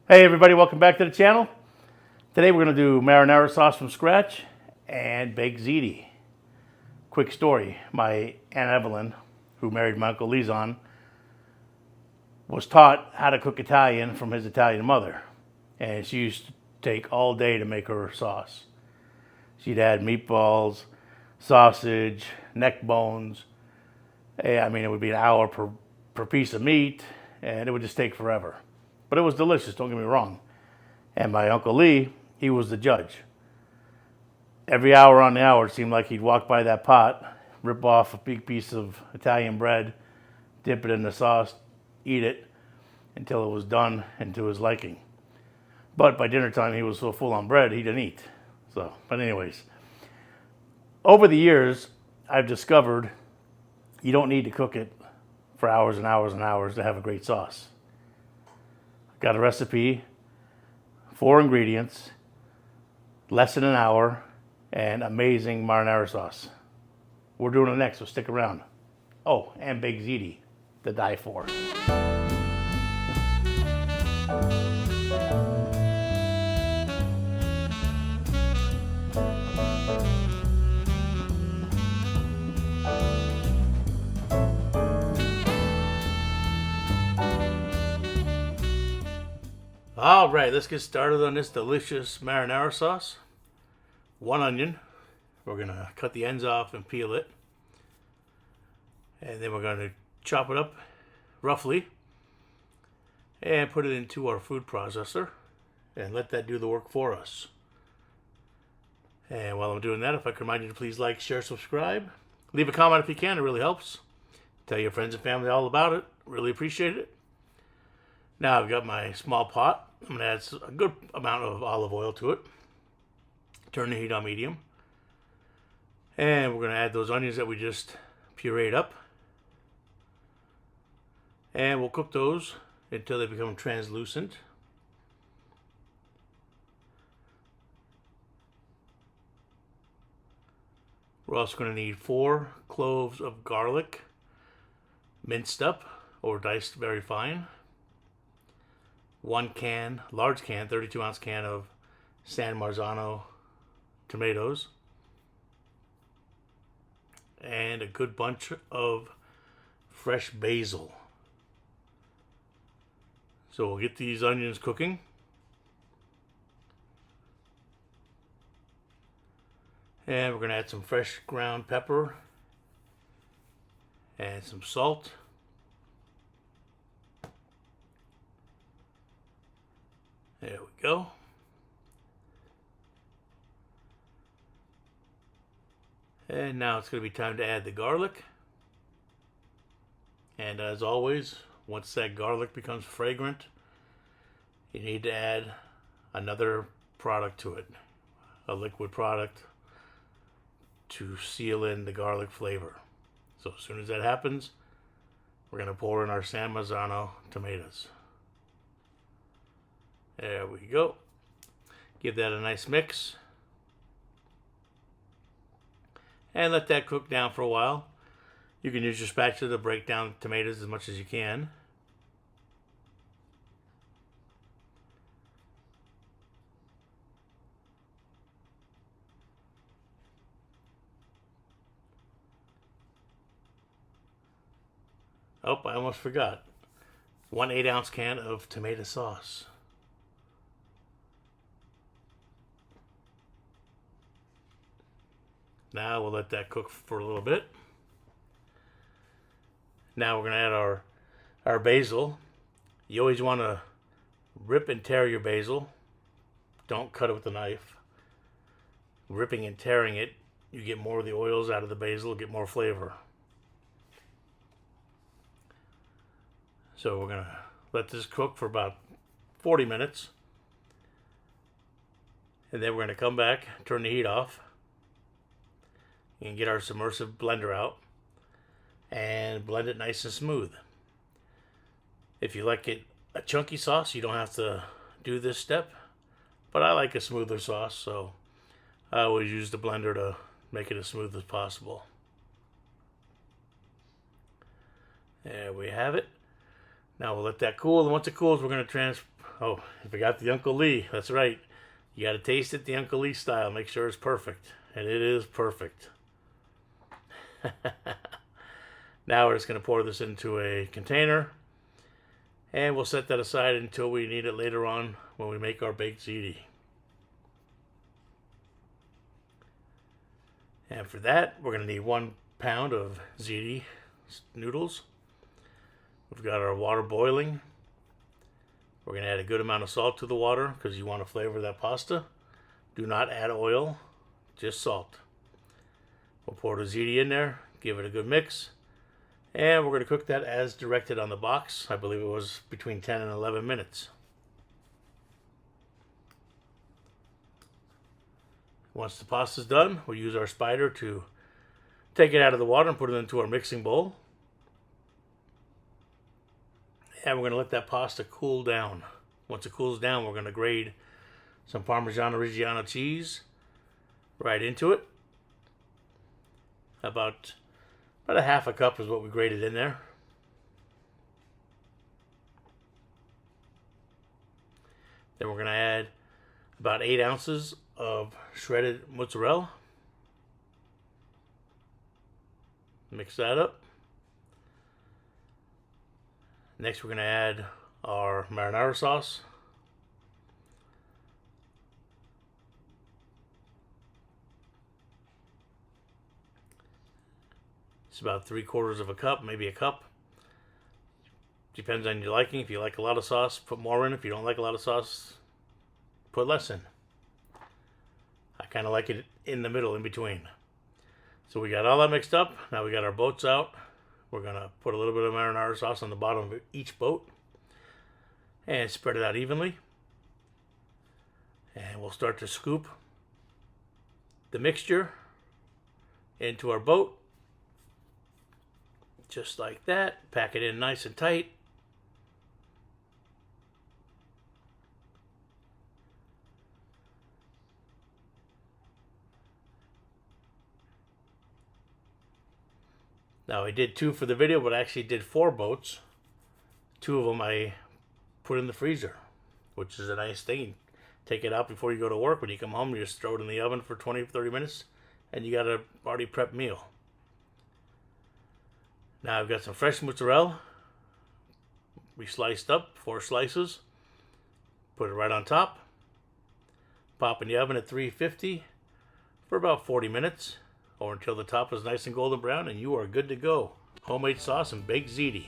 Hey everybody, welcome back to the channel. Today we're going to do marinara sauce from scratch and baked ziti. Quick story, my Aunt Evelyn, who married my Uncle Lizon, was taught how to cook Italian from his Italian mother. And she used to take all day to make her sauce. She'd add meatballs, sausage, neck bones. I mean, it would be an hour per piece of meat, and it would just take forever. But it was delicious, don't get me wrong. And my Uncle Lee, he was the judge. Every hour on the hour, it seemed like he'd walk by that pot, rip off a big piece of Italian bread, dip it in the sauce, eat it until it was done and to his liking. But by dinner time, he was so full on bread, he didn't eat. But anyways, over the years, I've discovered you don't need to cook it for hours and hours and hours to have a great sauce. Got a recipe, 4 ingredients, less than an hour, and amazing marinara sauce. We're doing it next, so stick around. Oh, and baked ziti to die for. All right, let's get started on this delicious marinara sauce. 1 onion. We're going to cut the ends off and peel it. And then we're going to chop it up roughly and put it into our food processor and let that do the work for us. And while I'm doing that, if I can remind you to please like, share, subscribe. Leave a comment if you can, it really helps. Tell your friends and family all about it. Really appreciate it. Now I've got my small pot. I'm going to add a good amount of olive oil to it. Turn the heat on medium. And we're going to add those onions that we just pureed up. And we'll cook those until they become translucent. We're also going to need 4 cloves of garlic, minced up or diced very fine. 1 can, large can, 32-ounce can of San Marzano tomatoes. And a good bunch of fresh basil. So we'll get these onions cooking. And we're going to add some fresh ground pepper and some salt. There we go. And now it's going to be time to add the garlic. And as always, once that garlic becomes fragrant, you need to add another product to it, a liquid product to seal in the garlic flavor. So as soon as that happens, we're going to pour in our San Marzano tomatoes. There we go. Give that a nice mix. And let that cook down for a while. You can use your spatula to break down tomatoes as much as you can. Oh, I almost forgot. 1 8-ounce can of tomato sauce. Now we'll let that cook for a little bit. Now we're going to add our basil. You always want to rip and tear your basil. Don't cut it with a knife. Ripping and tearing it, you get more of the oils out of the basil, get more flavor. So we're going to let this cook for about 40 minutes. And then we're going to come back, turn the heat off, and get our submersive blender out and blend it nice and smooth. If you like it a chunky sauce, you don't have to do this step, but I like a smoother sauce, so I always use the blender to make it as smooth as possible. There we have it. Now we'll let that cool, and once it cools, we're going to Oh, I forgot the Uncle Lee. That's right. You got to taste it the Uncle Lee style. Make sure it's perfect. And it is perfect. Now we're just going to pour this into a container. And we'll set that aside until we need it later on when we make our baked ziti. And for that, we're going to need 1 pound of ziti noodles. We've got our water boiling. We're going to add a good amount of salt to the water because you want to flavor that pasta. Do not add oil, just salt. We'll pour the ziti in there, give it a good mix, and we're going to cook that as directed on the box. I believe it was between 10 and 11 minutes. Once the pasta's done, we'll use our spider to take it out of the water and put it into our mixing bowl. And we're going to let that pasta cool down. Once it cools down, we're going to grate some Parmigiano Reggiano cheese right into it. About a half a cup is what we grated in there. Then we're going to add about 8 ounces of shredded mozzarella. Mix that up. Next we're going to add our marinara sauce. It's about 3/4 of a cup, maybe a cup. Depends on your liking. If you like a lot of sauce, put more in. If you don't like a lot of sauce, put less in. I kind of like it in the middle, in between. So we got all that mixed up. Now we got our boats out. We're going to put a little bit of marinara sauce on the bottom of each boat and spread it out evenly. And we'll start to scoop the mixture into our boat. Just like that. Pack it in nice and tight. Now I did 2 for the video, but I actually did 4 boats. 2 of them I put in the freezer, which is a nice thing. Take it out before you go to work. When you come home, you just throw it in the oven for 20-30 minutes, and you got a already prepped meal. Now I've got some fresh mozzarella. We sliced up 4 slices. Put it right on top. Pop in the oven at 350 for about 40 minutes. Or until the top is nice and golden brown, and you are good to go. Homemade sauce and baked ziti.